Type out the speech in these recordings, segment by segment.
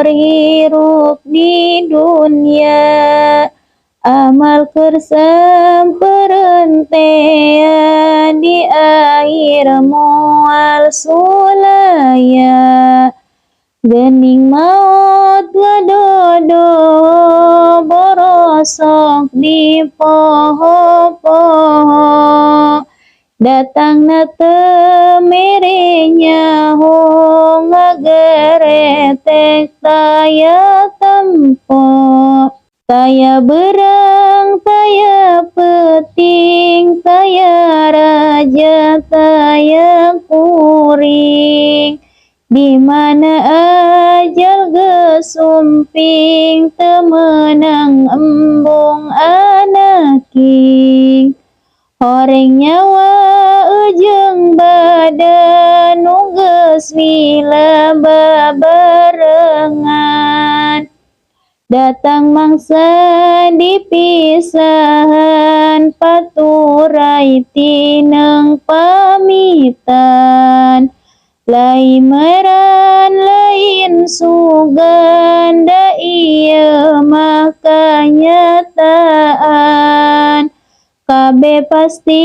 hirup di dunia. Amal kersamperentean di akhir moal sulaya. Gening maut wadodo borosok di poho-poho. Datang na temerenya ho ngageretek taya tempo. Taya berang, taya peting, taya raja, taya kuring. Di mana ajal gesumping, temenang embung anaking. Horeng nyawa ujung badan, nungges mila babarengan. Datang mangsa dipisahan, paturai tineng pamitan. Lai meran lain sugan, da iya maka nyataan. Kabe pasti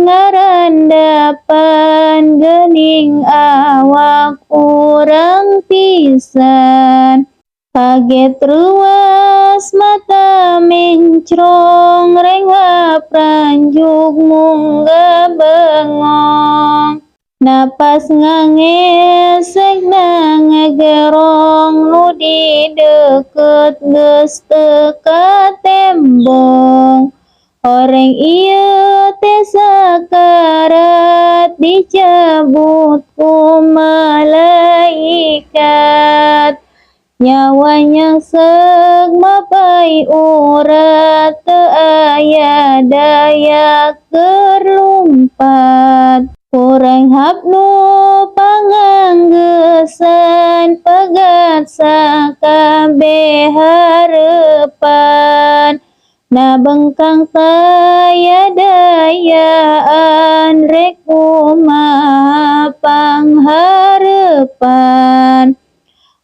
ngarandapan, gening awak urang pisan. Kaget ruas mata mencrong, renghap ranjuk munggah bengong. Napas ngangesek na ngegerong, nu di deket geus teka tembong. Horeng ieu teh sakarat, dicabut ku malaikat. Nyawanya seg mapai urat, teu aya daya kerlumpat. Kurang hapnu panganggesan, pegat sakabe harepan. Na bengkang taya dayaan, rek kumaha pangharepan.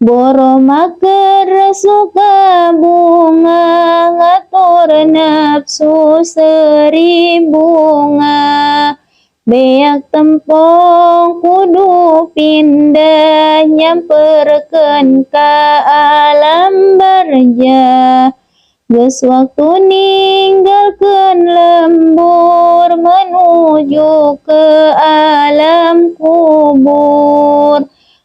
Boro maker suka bunga, ngatur nafsu seribunga. Beak tempong kudu pindah, nyamperkeun ka alam barjah. Geus waktu ninggalkeun lembur, menuju ke alam kubur.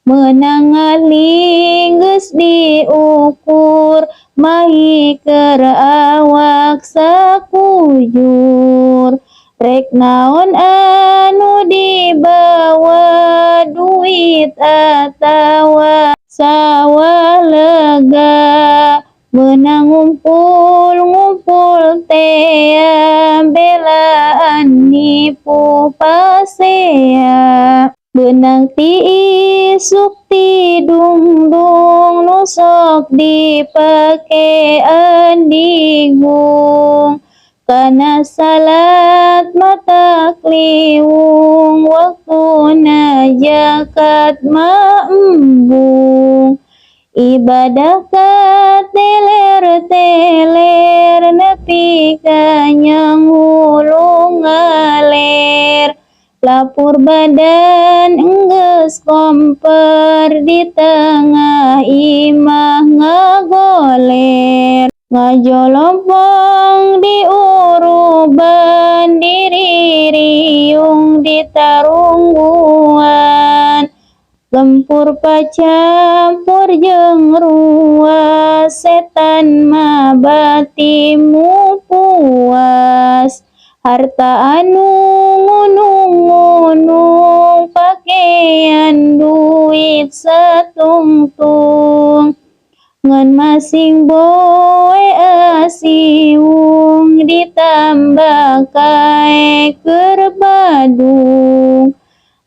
Menang ngaling geus diukur, mahikeun awak sakujur. Rek naon anu dibawa, duit atawa sawah lega. Meunang ngumpul-ngumpul tea, belaan nipu pasea. Beunang tiisuk tidungdung, nu sok dipakean digung. Kana salat mata kliwung, waktuna zakat maembung. Ibadah kateler-teler, nepi ka nyang hulu ngaler. Lapur badan enggeus komper, di tengah imah ngagoler. Ngajolompong di uruban, diririung di tarungguan. Gempur pacampur jeung ruas, setan mah batimu puas. Harta anu ngunung-ngunung, pakaian duit satungtung. Ngan masing boe asiung, ditambah kae keur badung.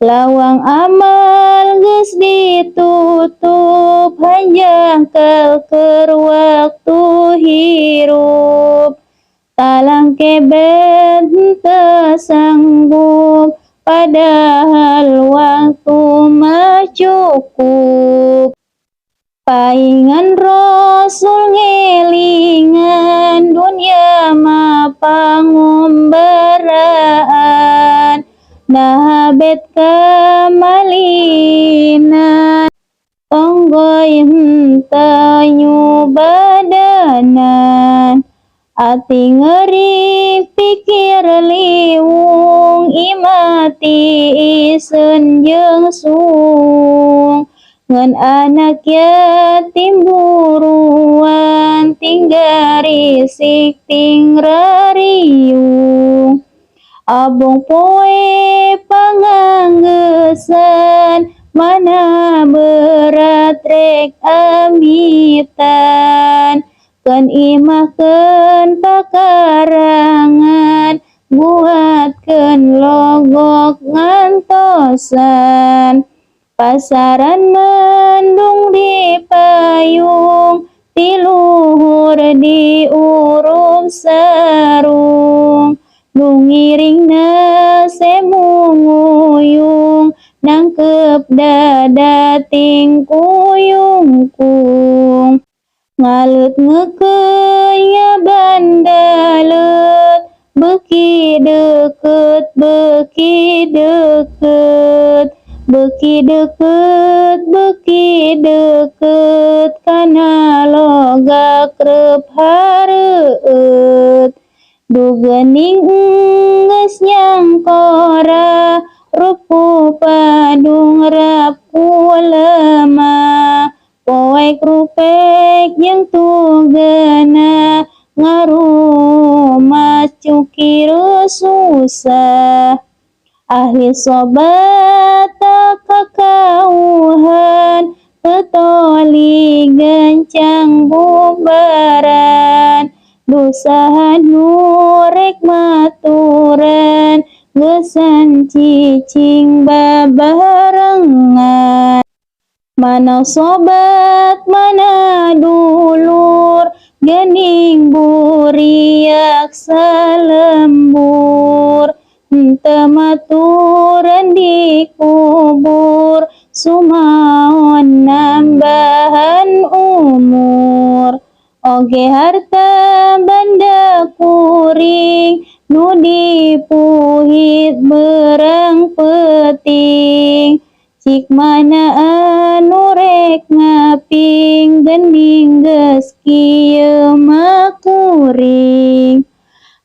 Lawang amal geus ditutup, hanjangkel keur waktu hirup. Talang kebet teu sanggup, padahal waktu mah cukup. Paingan Rasul ngelingan dunia mapangumbaraan nah bet kamalinan tonggoy hentanyu badanan ati ngeri pikir liwung imati isen jeung sung ngan anak yatim buruan tinggal risik ting rariung abong poe panganggesan mana berat rek amitan ken imahkeun pakarangan buatkeun logok ngantosan pasaran mendung di payung tiluhur diurup sarung nungiringna semunguyung nangkep dada ting kuyungkung ngalut ngekenya bandalet beki deket beki deket kana loga krep hareueut dugening geus nyangkora rupu padung rapu lemah poek rupek yang tugana ngarumas cukiru susah ahli sobat kakauhan tetoli gancang bubaran dosa nurek maturan gesan cicing babarengan mana sobat mana dulur gening buriak salembur tematuran dikubur sumaon nambahan umur oge harta banda kuring nu dipuhit berang peting cik mana anu rek ngaping gening geus kieu makuring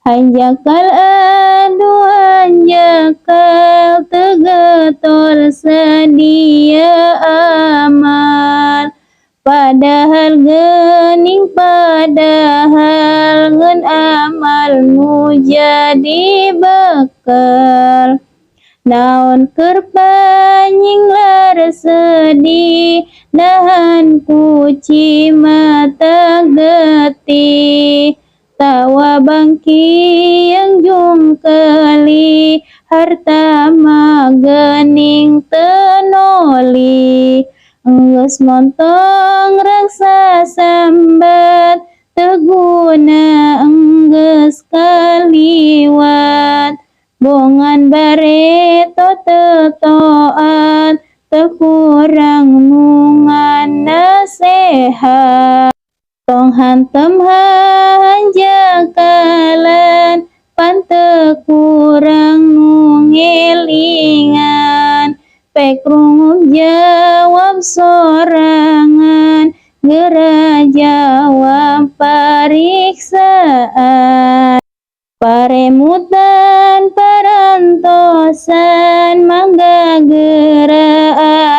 hanjakal adu hanjakal tegetol sadia amal padahal gening padahal ngeun amal nu jadi bekal naon keur panying lar sedih nahan kuci mata getih tawa bangki yang jungkeli harta magening tenoli geus montong raksa sambat teguna geus kaliwat bongan bareto tetoan tekurang nungan nasehat tong hantem hanjakalan pante kurang nungelingan pek rungup jawab sorangan gera jawab pariksaan paremutan parantosan mangga gera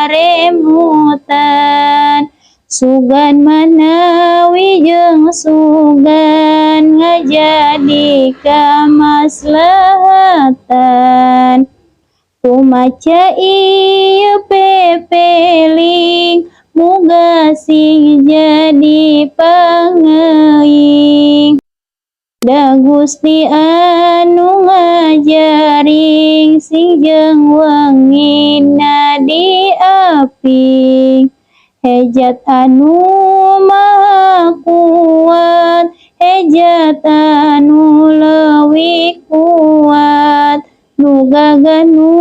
aremutan sugan manawi jeung sugan ngajadi kamaslahatan kumaca ieu pepeling muga sing jadi pangeing da Gusti anu ngajaring sing jeung wengina diaping hejat anu maha kuat hejat anu leuwih kuat nu gagah nu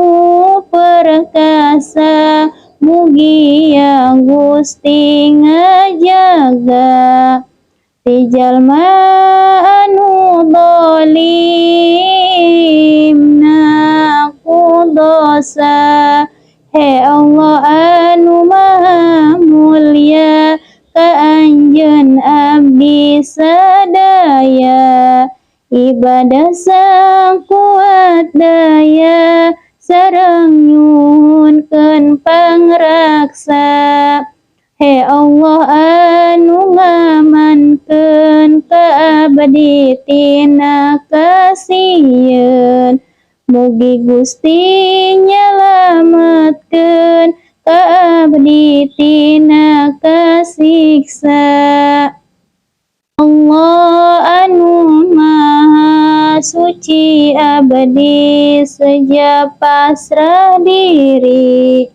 perkasa mugi ya Gusti ngajaga ti jalma anu zalimna ku dosa. He Allah anu maha mulia, ka anjeun abdi sadaya, ibadah sakuat daya, sareng nyuhunkeun pangraksa. He Allah anu ngamankeun ka abdi tina kasieun, mugi Gusti nyalametkeun ka abdi tina kasiksa. Allah anu maha suci abdi sejak pasrah diri,